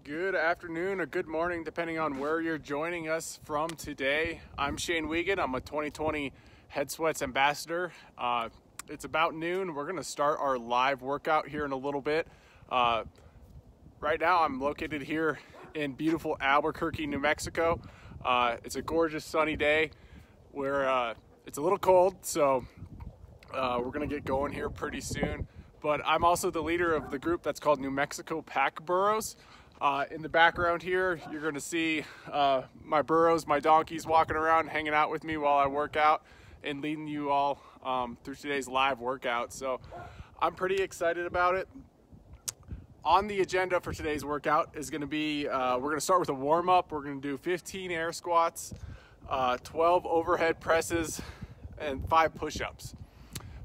Good afternoon or good morning, depending on where you're joining us from today. I'm Shane Wiegand. I'm a 2020 Head Sweats ambassador. It's about noon. We're going to start our live workout here in a little bit. Right now, I'm located here in beautiful Albuquerque, New Mexico. It's a gorgeous sunny day where it's a little cold, so we're going to get going here pretty soon. But I'm also the leader of the group that's called New Mexico Pack Burros. In the background here, you're going to see my burros, my donkeys walking around, hanging out with me while I work out and leading you all through today's live workout. So I'm pretty excited about it. On the agenda for today's workout is going to be, we're going to start with a warm-up. We're going to do 15 air squats, 12 overhead presses, and 5 push-ups.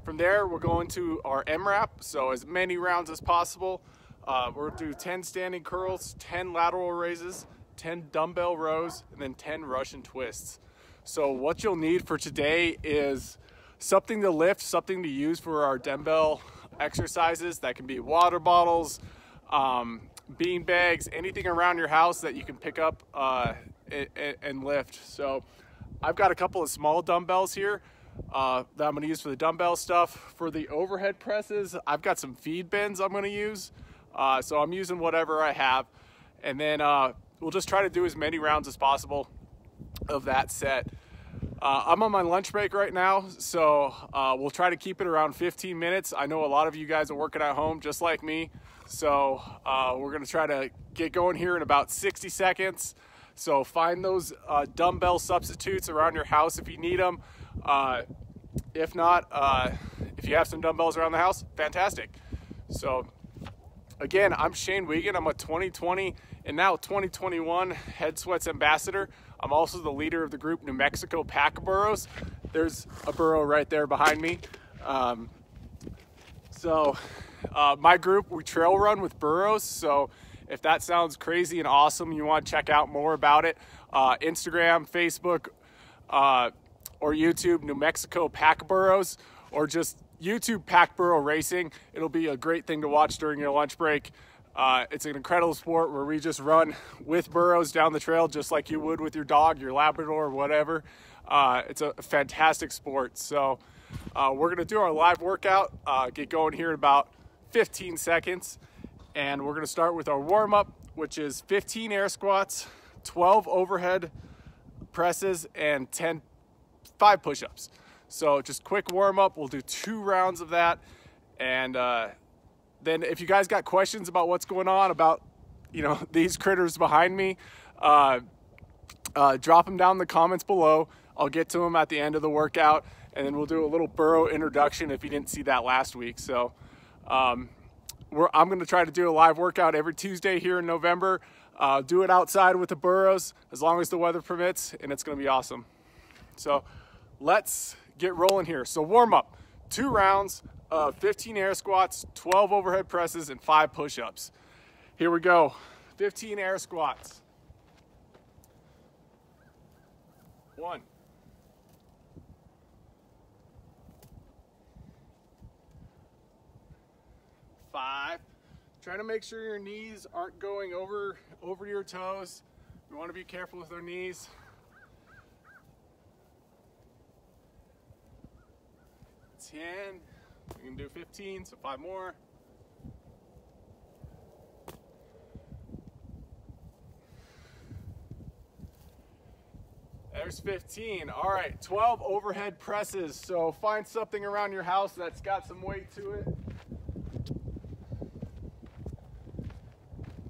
From there, we're going to our MRAP, so as many rounds as possible. We're going to do 10 standing curls, 10 lateral raises, 10 dumbbell rows, and then 10 Russian twists. So what you'll need for today is something to lift, something to use for our dumbbell exercises. That can be water bottles, bean bags, anything around your house that you can pick up and lift. So I've got a couple of small dumbbells here that I'm going to use for the dumbbell stuff. For the overhead presses, I've got some feed bins I'm going to use. So I'm using whatever I have. And then we'll just try to do as many rounds as possible of that set. I'm on my lunch break right now, so we'll try to keep it around 15 minutes. I know a lot of you guys are working at home just like me. So we're going to try to get going here in about 60 seconds. So find those dumbbell substitutes around your house if you need them. If not, if you have some dumbbells around the house, fantastic. So again, I'm Shane Wiegand. I'm a 2020 and now 2021 Head Sweats ambassador. I'm also the leader of the group New Mexico Pack Burros. There's a burro right there behind me. My group, we trail run with burros. So if that sounds crazy and awesome, you want to check out more about it, Instagram, Facebook, or YouTube, New Mexico Pack Burros, or just YouTube Pack Burro Racing. It'll be a great thing to watch during your lunch break. It's an incredible sport where we just run with burros down the trail just like you would with your dog, your Labrador, or whatever. It's a fantastic sport. So we're going to do our live workout, get going here in about 15 seconds. And we're going to start with our warm-up, which is 15 air squats, 12 overhead presses, and 5 push-ups. So just quick warm-up. We'll do 2 rounds of that. And then if you guys got questions about what's going on, about these critters behind me, drop them down in the comments below. I'll get to them at the end of the workout. And then we'll do a little burro introduction if you didn't see that last week. So I'm going to try to do a live workout every Tuesday here in November. Do it outside with the burros as long as the weather permits, and it's going to be awesome. So let's get rolling here. So warm up, 2 rounds of 15 air squats, 12 overhead presses, and 5 push-ups. Here we go. 15 air squats. 1, 5. Try to make sure your knees aren't going over your toes. You want to be careful with our knees. 10. We can do 15, so 5 more. There's 15. All right, 12 overhead presses. So find something around your house that's got some weight to it.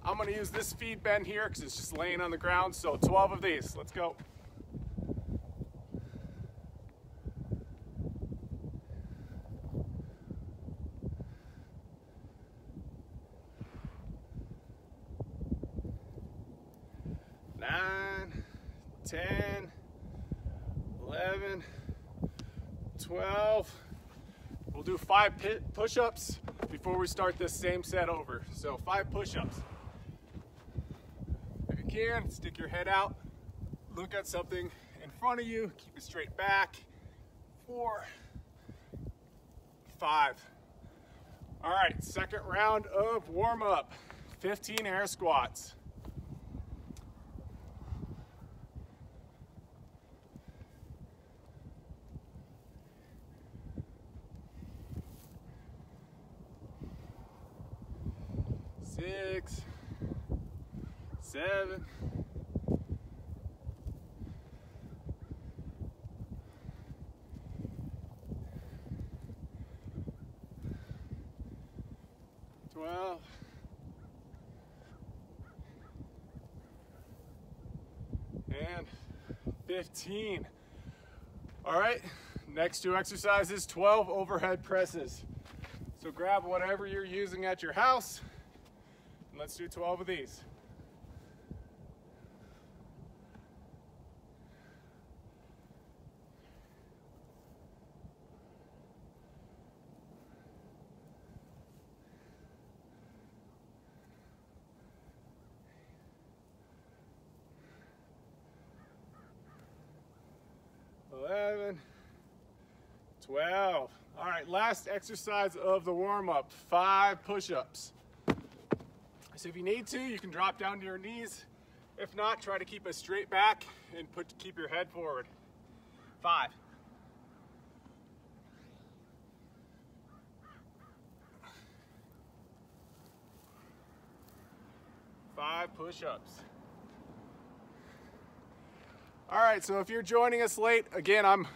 I'm going to use this feed bend here because it's just laying on the ground. So 12 of these. Let's go. Nine, 10, 11, 12. We'll do 5 push-ups before we start this same set over. So 5 push-ups. If you can, stick your head out, look at something in front of you, keep it straight back. 4, 5. All right, second round of warm-up. 15 air squats. 6, 7, 12, 15. All right, next two exercises, 12 overhead presses. So grab whatever you're using at your house, and let's do 12 of these. $11, $12. All right, last exercise of the warm-up, 5 push-ups. So if you need to, you can drop down to your knees. If not, try to keep a straight back and keep your head forward. 5. 5 push-ups. All right, so if you're joining us late, again, I'm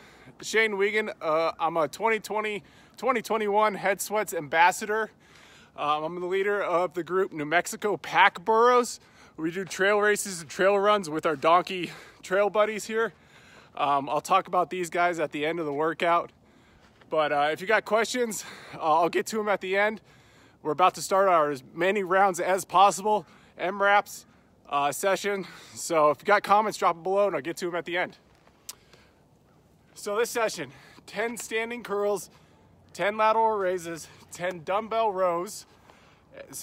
Shane Wiegand. I'm a 2020-2021 Head Sweats ambassador. I'm the leader of the group New Mexico Pack Burros. We do trail races and trail runs with our donkey trail buddies here. I'll talk about these guys at the end of the workout. But if you got questions, I'll get to them at the end. We're about to start our as many rounds as possible, MRAPs session. So if you got comments, drop them below and I'll get to them at the end. So this session, 10 standing curls, 10 lateral raises, 10 dumbbell rows,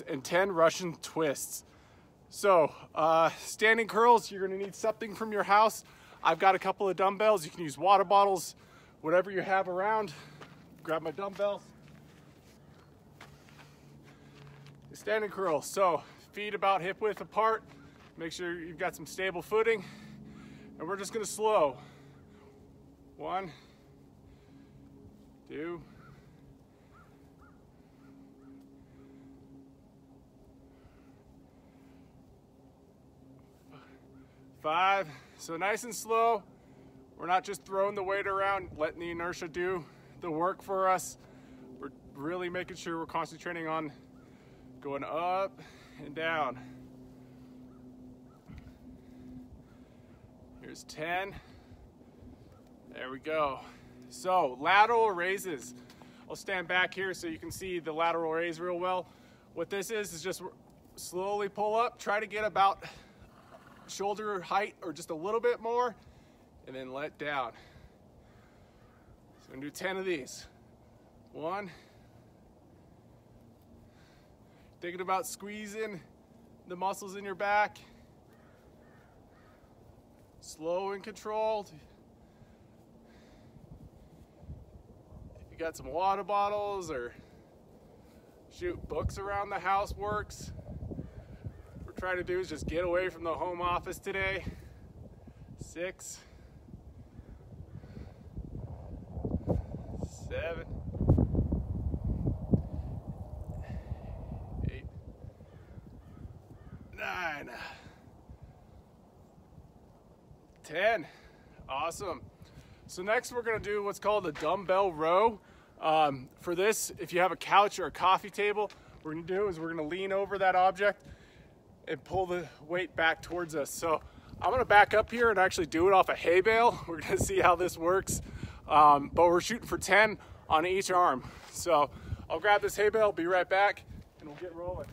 and 10 Russian twists. So standing curls, you're gonna need something from your house. I've got a couple of dumbbells. You can use water bottles, whatever you have around. Grab my dumbbells. Standing curls, so feet about hip width apart. Make sure you've got some stable footing. And we're just gonna slow. 1, 2, 5. So nice and slow. We're not just throwing the weight around, letting the inertia do the work for us. We're really making sure we're concentrating on going up and down. Here's 10. There we go. So lateral raises. I'll stand back here so you can see the lateral raise real well. What this is just slowly pull up, try to get about shoulder height or just a little bit more, and then let down. So I'm gonna do 10 of these. 1. Thinking about squeezing the muscles in your back. Slow and controlled. If you got some water bottles or books around the house works. What we're trying to do is just get away from the home office today. 6, 7, 8, 9, 10. Awesome. So next we're going to do what's called a dumbbell row. For this, if you have a couch or a coffee table, what we're going to do is we're going to lean over that object and pull the weight back towards us. So I'm going to back up here and actually do it off a hay bale. We're going to see how this works. But we're shooting for 10 on each arm. So I'll grab this hay bale, be right back, and we'll get rolling.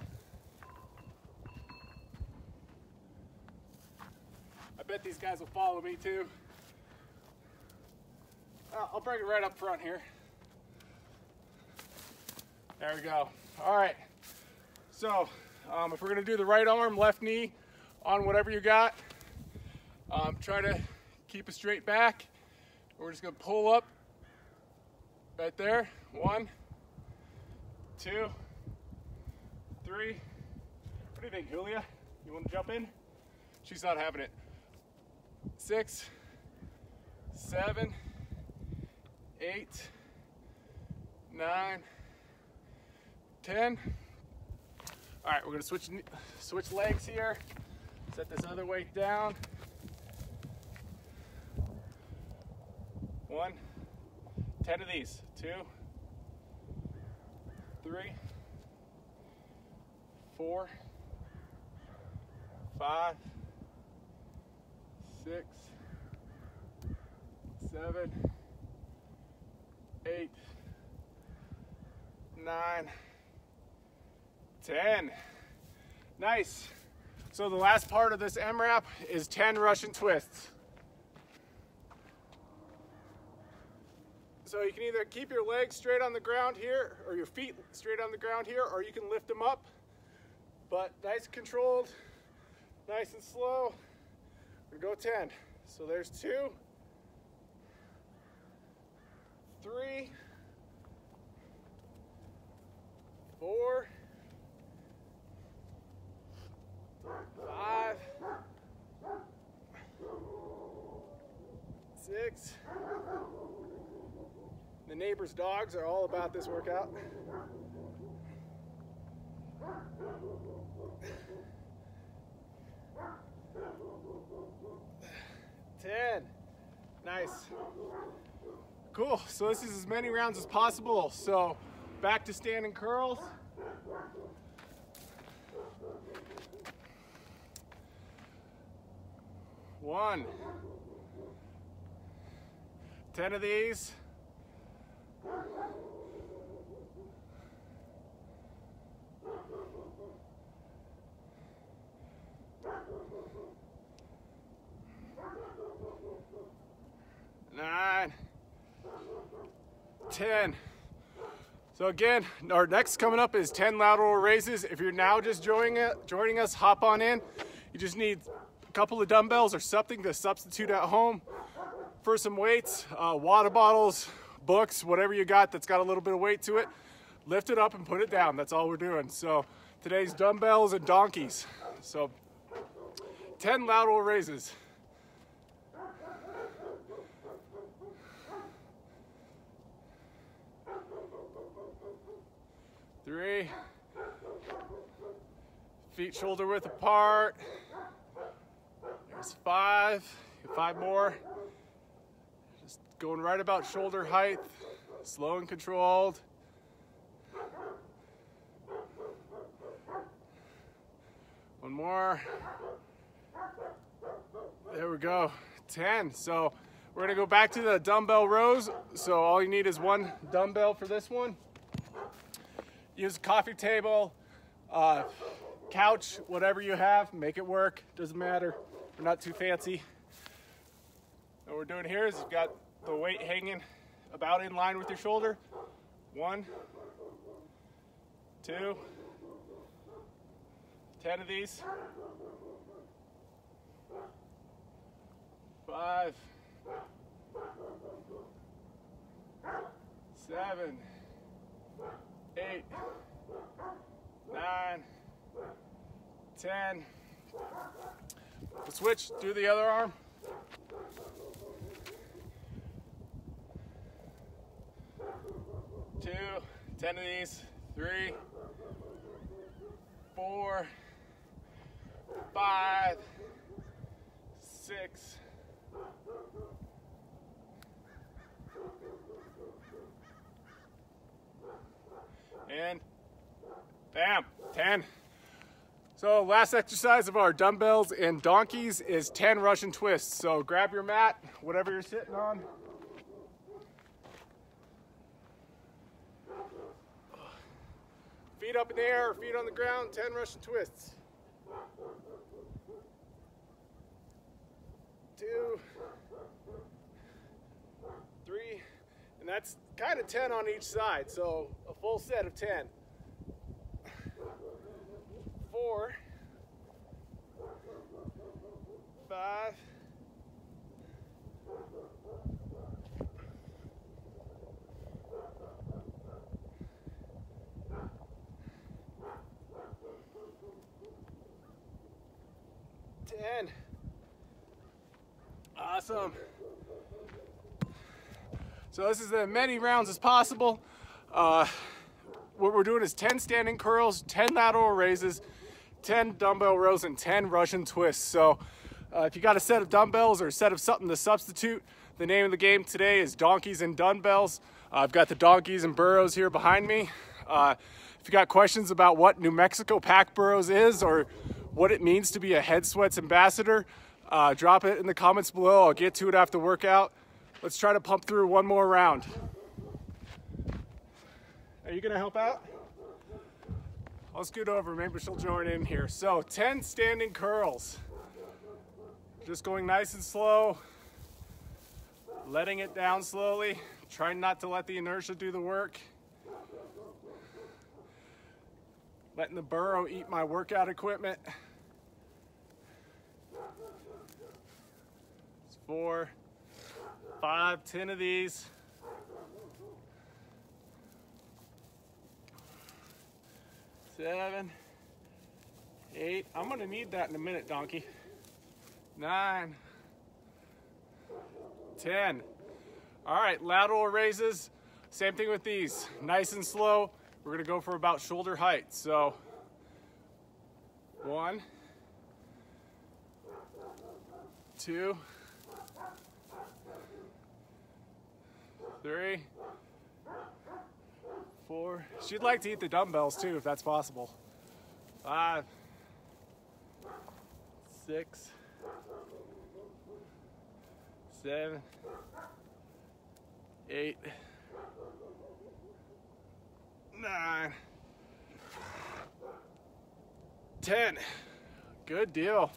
I bet these guys will follow me too. I'll bring it right up front here. There we go. All right. So if we're gonna do the right arm, left knee on whatever you got, try to keep a straight back. We're just gonna pull up right there. 1, 2, 3. What do you think, Julia? You wanna jump in? She's not having it. 6, 7, 8, 9, 10. All right, we're gonna switch legs here. Set this other weight down. 1, 10 of these. 2, 3, 4, 5, 6, 7, 8, 9, 10. Nice. So the last part of this MRAP is 10 Russian twists. So you can either keep your legs straight on the ground here, or your feet straight on the ground here, or you can lift them up. But nice controlled, nice and slow. We're gonna go 10. So there's 2, 3, 4, 5, 6. The neighbor's dogs are all about this workout. 10. Nice. Cool. So this is as many rounds as possible. So back to standing curls. One. 10 of these. 9, 10. So again, our next coming up is 10 lateral raises. If you're now just joining us, hop on in. You just need a couple of dumbbells or something to substitute at home for some weights, water bottles, books, whatever you got that's got a little bit of weight to it. Lift it up and put it down. That's all we're doing. So today's dumbbells and donkeys. So 10 lateral raises. Three. Feet shoulder width apart. There's 5. 5 more. Just going right about shoulder height. Slow and controlled. One more. There we go. 10. So we're gonna go back to the dumbbell rows. So all you need is one dumbbell for this one. Use a coffee table, couch, whatever you have, make it work, doesn't matter. We're not too fancy. What we're doing here is you've got the weight hanging about in line with your shoulder. 1, 2, 10 of these. 5, 7, 8, 9, 10. We'll switch, do the other arm. 2, 10 of these. 3, 4, 5, 6, 7, bam, 10. So last exercise of our dumbbells and donkeys is 10 Russian twists. So grab your mat, whatever you're sitting on. Feet up in the air, feet on the ground, 10 Russian twists. 2, 3, and that's kind of 10 on each side, so a full set of 10. 4, 5, 10. Awesome. So this is as many rounds as possible. what we're doing is 10 standing curls, 10 lateral raises, 10 dumbbell rows, and 10 Russian twists. So if you got a set of dumbbells or a set of something to substitute, the name of the game today is donkeys and dumbbells. I've got the donkeys and burros here behind me. If you got questions about what New Mexico Pack Burros is or what it means to be a Head Sweats ambassador, drop it in the comments below. I'll get to it after the workout. Let's try to pump through one more round. Are you gonna help out? I'll scoot over, maybe she'll join in here. So 10 standing curls. Just going nice and slow, letting it down slowly, trying not to let the inertia do the work. Letting the burro eat my workout equipment. It's 4, 5, 10 of these. 7, 8. I'm gonna need that in a minute, donkey. 9, 10. All right, lateral raises. Same thing with these. Nice and slow. We're gonna go for about shoulder height. So 1, 2, 3, 4. She'd like to eat the dumbbells too, if that's possible. 5, 6, 7, 8, 9, 10. Good deal.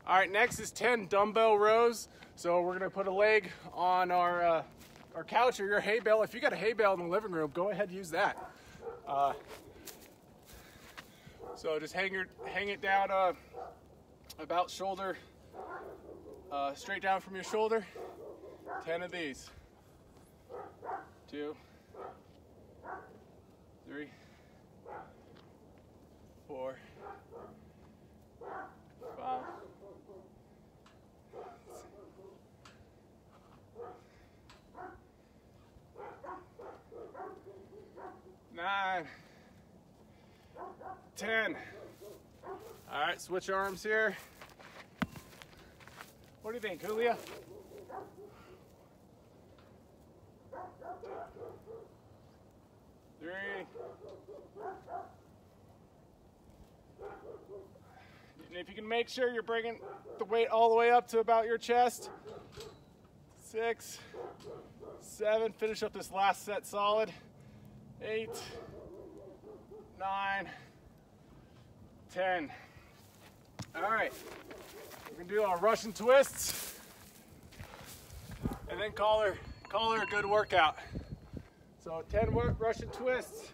All right, next is 10 dumbbell rows. So we're gonna put a leg on our couch or your hay bale. If you got a hay bale in the living room, go ahead and use that. So just hang it down about shoulder, straight down from your shoulder. 10 of these. 2, 3, 4, 5, 9, 10. All right, switch arms here. What do you think, Julia? 3. And if you can make sure you're bringing the weight all the way up to about your chest. 6, 7. Finish up this last set solid. 8, 9, 10. All right, we're gonna do our Russian twists and then call her a good workout. So 10 Russian twists.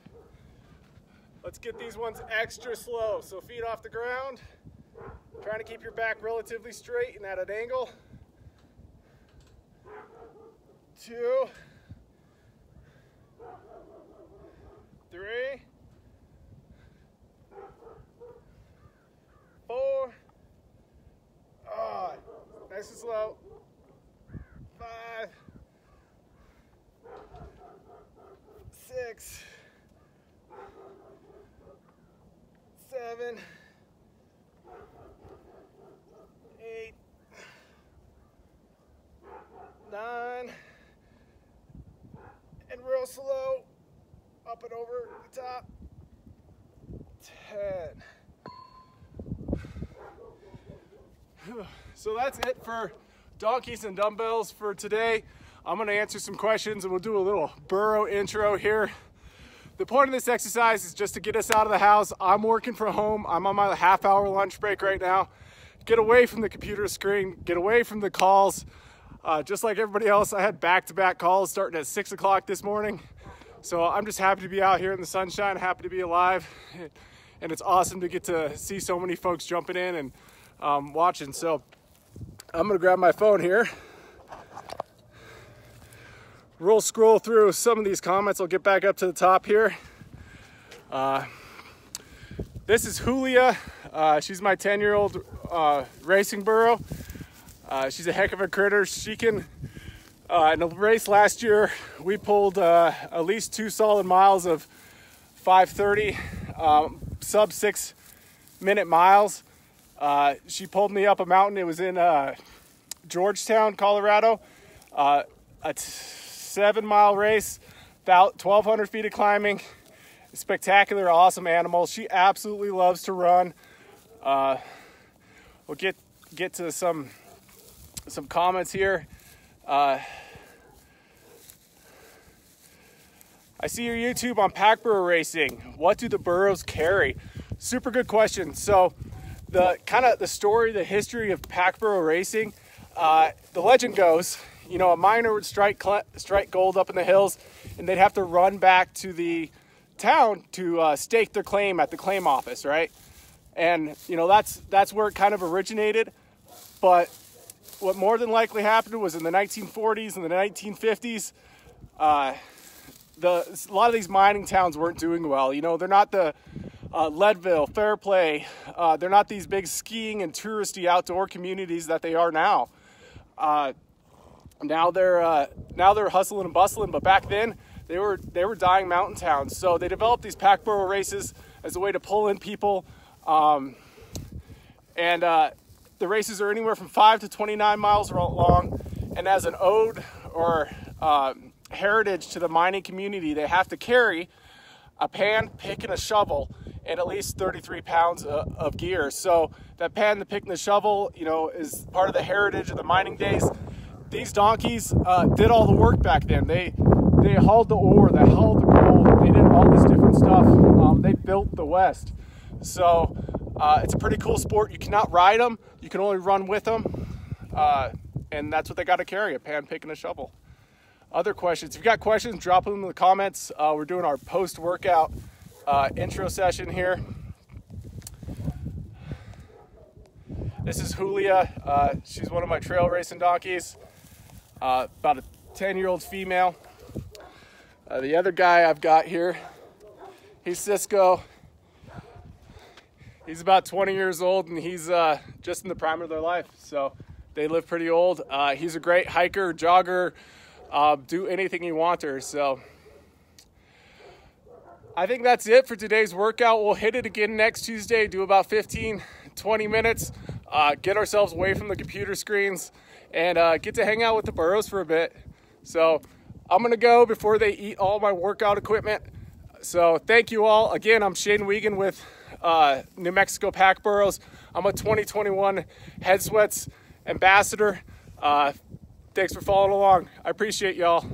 Let's get these ones extra slow. So feet off the ground, trying to keep your back relatively straight and at an angle. 2, 3, 4, nice and slow. 5, 6, 7, 8, 9, and real slow, up and over the top. 10. So that's it for donkeys and dumbbells for today. I'm gonna answer some questions and we'll do a little burro intro here. The point of this exercise is just to get us out of the house. I'm working from home. I'm on my half-hour lunch break right now. Get away from the computer screen, get away from the calls. Just like everybody else, I had back-to-back calls starting at 6 o'clock this morning. So I'm just happy to be out here in the sunshine, happy to be alive. And it's awesome to get to see so many folks jumping in and watching. So I'm gonna grab my phone here. We'll scroll through some of these comments. I'll get back up to the top here. This is Julia. She's my 10-year-old racing burro. She's a heck of a critter. She can, in a race last year, we pulled at least 2 solid miles of 5:30, sub 6 minute miles. She pulled me up a mountain. It was in Georgetown, Colorado. A 7-mile race, about 1,200 feet of climbing. Spectacular, awesome animal. She absolutely loves to run. We'll get to some comments here. I see your YouTube on pack burro racing. What do the burros carry? Super good question. So the story, the history of pack burro racing, the legend goes, you know, a miner would strike gold up in the hills, and they'd have to run back to the town to stake their claim at the claim office, right? And you know, that's where it kind of originated. But what more than likely happened was in the 1940s and the 1950s, a lot of these mining towns weren't doing well. You know, they're not the Leadville, Fairplay. They're not these big skiing and touristy outdoor communities that they are now. Now they're hustling and bustling, but back then they were dying mountain towns. So they developed these pack burro races as a way to pull in people, and the races are anywhere from 5 to 29 miles long. And as an ode or heritage to the mining community, they have to carry a pan, pick, and a shovel, and at least 33 pounds of gear. So that pan, the pick, and the shovel, you know, is part of the heritage of the mining days. These donkeys did all the work back then. They hauled the ore, they hauled the coal, they did all this different stuff. They built the West. So it's a pretty cool sport. You cannot ride them, you can only run with them. And that's what they got to carry, a pan, pick, and a shovel. Other questions? If you've got questions, drop them in the comments. We're doing our post-workout intro session here. This is Julia. She's one of my trail racing donkeys. About a 10-year-old female. The other guy I've got here, he's Cisco. He's about 20 years old, and he's just in the prime of their life. So they live pretty old. He's a great hiker, jogger, do anything you want her. So I think that's it for today's workout. We'll hit it again next Tuesday, do about 15, 20 minutes, get ourselves away from the computer screens, and get to hang out with the burros for a bit. So I'm going to go before they eat all my workout equipment. So thank you all. Again, I'm Shane Wiegand with New Mexico Pack Burros. I'm a 2021 Head Sweats ambassador. Thanks for following along. I appreciate y'all.